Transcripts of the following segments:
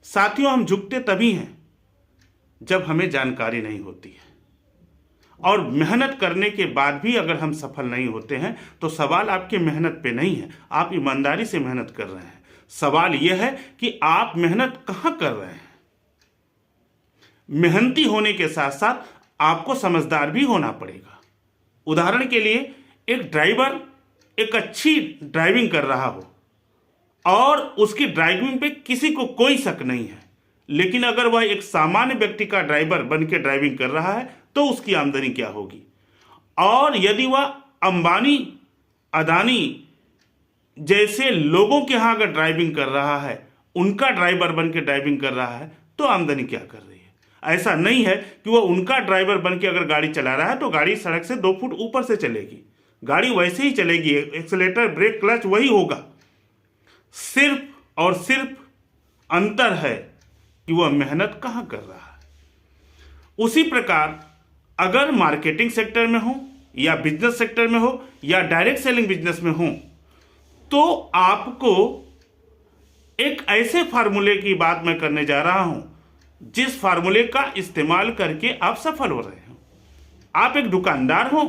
साथियों, हम झुकते तभी हैं जब हमें जानकारी नहीं होती है, और मेहनत करने के बाद भी अगर हम सफल नहीं होते हैं तो सवाल आपकी मेहनत पे नहीं है, आप ईमानदारी से मेहनत कर रहे हैं। सवाल यह है कि आप मेहनत कहां कर रहे हैं। मेहनती होने के साथ साथ आपको समझदार भी होना पड़ेगा। उदाहरण के लिए, एक ड्राइवर एक अच्छी ड्राइविंग कर रहा हो और उसकी ड्राइविंग पे किसी को कोई शक नहीं है, लेकिन अगर वह एक सामान्य व्यक्ति का ड्राइवर बन के ड्राइविंग कर रहा है तो उसकी आमदनी क्या होगी। और यदि वह अंबानी, अदानी जैसे लोगों के यहां अगर ड्राइविंग कर रहा है, उनका ड्राइवर बन के ड्राइविंग कर रहा है, तो आमदनी क्या कर रही है। ऐसा नहीं है कि वह उनका ड्राइवर बन के अगर गाड़ी चला रहा है तो गाड़ी सड़क से 2 फुट ऊपर से चलेगी, गाड़ी वैसे ही चलेगी, एक्सीलरेटर, ब्रेक, क्लच वही होगा। सिर्फ और सिर्फ अंतर है कि वह मेहनत कहां कर रहा है। उसी प्रकार अगर मार्केटिंग सेक्टर में हो या बिजनेस सेक्टर में हो या डायरेक्ट सेलिंग बिजनेस में हो, तो आपको एक ऐसे फार्मूले की बात मैं करने जा रहा हूं जिस फार्मूले का इस्तेमाल करके आप सफल हो रहे हो। आप एक दुकानदार हो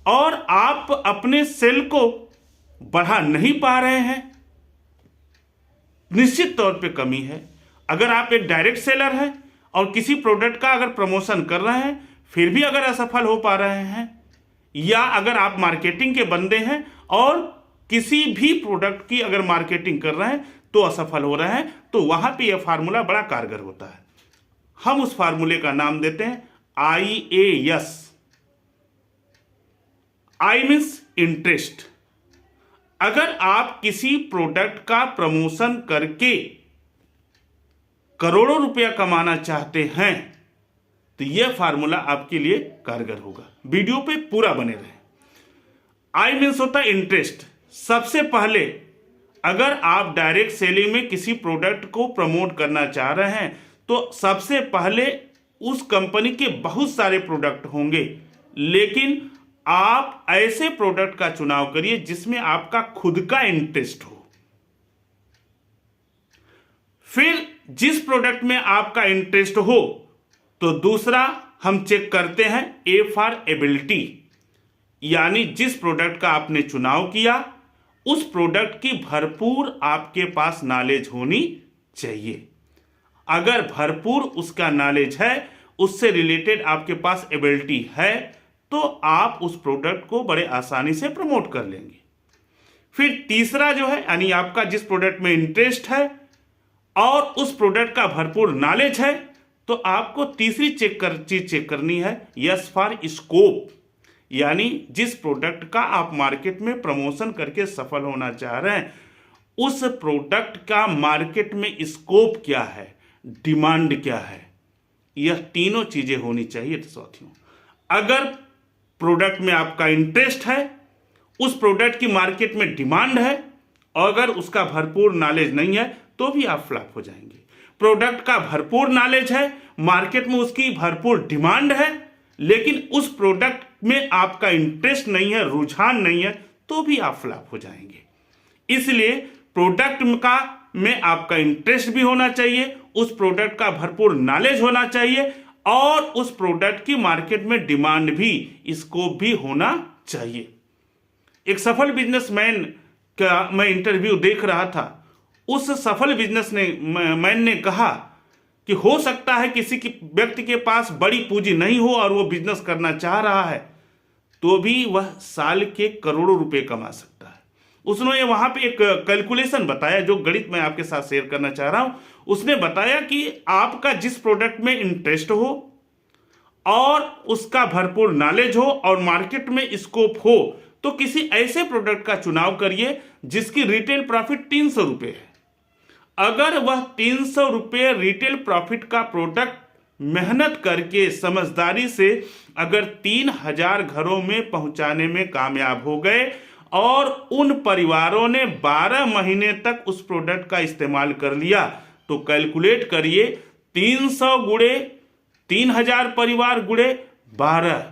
और आप अपने सेल को बढ़ा नहीं पा रहे हैं, निश्चित तौर पे कमी है। अगर आप एक डायरेक्ट सेलर हैं और किसी प्रोडक्ट का अगर प्रमोशन कर रहे हैं फिर भी अगर असफल हो पा रहे हैं, या अगर आप मार्केटिंग के बंदे हैं और किसी भी प्रोडक्ट की अगर मार्केटिंग कर रहे हैं तो असफल हो रहे हैं, तो वहां पे यह फार्मूला बड़ा कारगर होता है। हम उस फार्मूले का नाम देते हैं IAS। I means interest. अगर आप किसी प्रोडक्ट का प्रमोशन करके करोड़ों रुपया कमाना चाहते हैं तो यह फार्मूला आपके लिए कारगर होगा। वीडियो पे पूरा बने रहे। आई मीन्स होता है इंटरेस्ट। सबसे पहले अगर आप डायरेक्ट सेलिंग में किसी प्रोडक्ट को प्रमोट करना चाह रहे हैं तो सबसे पहले उस कंपनी के बहुत सारे प्रोडक्ट होंगे, लेकिन आप ऐसे प्रोडक्ट का चुनाव करिए जिसमें आपका खुद का इंटरेस्ट हो। फिर जिस प्रोडक्ट में आपका इंटरेस्ट हो तो दूसरा हम चेक करते हैं A फॉर एबिलिटी, यानी जिस प्रोडक्ट का आपने चुनाव किया उस प्रोडक्ट की भरपूर आपके पास नॉलेज होनी चाहिए। अगर भरपूर उसका नॉलेज है, उससे रिलेटेड आपके पास एबिलिटी है, तो आप उस प्रोडक्ट को बड़े आसानी से प्रमोट कर लेंगे। फिर तीसरा जो है, यानी आपका जिस प्रोडक्ट में इंटरेस्ट है और उस प्रोडक्ट का भरपूर नॉलेज है, तो आपको तीसरी चीज चेक करनी है यस फॉर स्कोप, यानी जिस प्रोडक्ट का आप मार्केट में प्रमोशन करके सफल होना चाह रहे हैं उस प्रोडक्ट का मार्केट में स्कोप क्या है, डिमांड क्या है। यह तीनों चीजें होनी चाहिए। तो साथियों, अगर प्रोडक्ट में आपका इंटरेस्ट है, उस प्रोडक्ट की मार्केट में डिमांड है, और अगर उसका भरपूर नॉलेज नहीं है तो भी आप फ्लॉप हो जाएंगे। प्रोडक्ट का भरपूर नॉलेज है, मार्केट में उसकी भरपूर डिमांड है, लेकिन उस प्रोडक्ट में आपका इंटरेस्ट नहीं है, रुझान नहीं है, तो भी आप फ्लॉप हो जाएंगे। इसलिए प्रोडक्ट में आपका इंटरेस्ट भी होना चाहिए, उस प्रोडक्ट का भरपूर नॉलेज होना चाहिए, और उस प्रोडक्ट की मार्केट में डिमांड भी, स्कोप भी होना चाहिए। एक सफल बिजनेसमैन का मैं इंटरव्यू देख रहा था। उस सफल बिजनेसमैन ने कहा कि हो सकता है किसी व्यक्ति के पास बड़ी पूंजी नहीं हो और वो बिजनेस करना चाह रहा है, तो भी वह साल के करोड़ों रुपए कमा सकता है। उसने वहां पे एक कैलकुलेशन बताया, जो गणित मैं आपके साथ शेयर करना चाह रहा हूं। उसने बताया कि आपका जिस प्रोडक्ट में इंटरेस्ट हो और उसका भरपूर नॉलेज हो और मार्केट में स्कोप हो, तो किसी ऐसे प्रोडक्ट का चुनाव करिए जिसकी रिटेल प्रॉफिट 300 रुपये है। अगर वह 300 रुपये रिटेल प्रॉफिट का प्रोडक्ट मेहनत करके समझदारी से अगर 3000 घरों में पहुंचाने में कामयाब हो गए और उन परिवारों ने 12 महीने तक उस प्रोडक्ट का इस्तेमाल कर लिया, तो कैलकुलेट करिए 300 गुणे 3000 परिवार गुणे 12,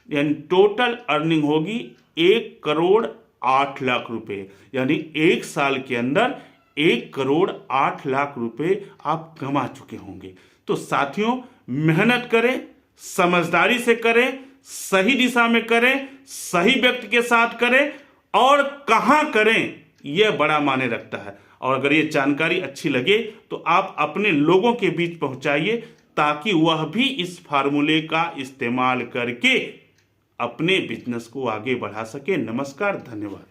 यानी टोटल अर्निंग होगी 1,08,00,000 रुपए। यानी एक साल के अंदर 1,08,00,000 रुपए आप कमा चुके होंगे। तो साथियों, मेहनत करें, समझदारी से करें, सही दिशा में करें, सही व्यक्ति के साथ करें और कहां करें यह बड़ा मायने रखता है। और अगर ये जानकारी अच्छी लगे तो आप अपने लोगों के बीच पहुंचाइए ताकि वह भी इस फार्मूले का इस्तेमाल करके अपने बिजनेस को आगे बढ़ा सके। नमस्कार, धन्यवाद।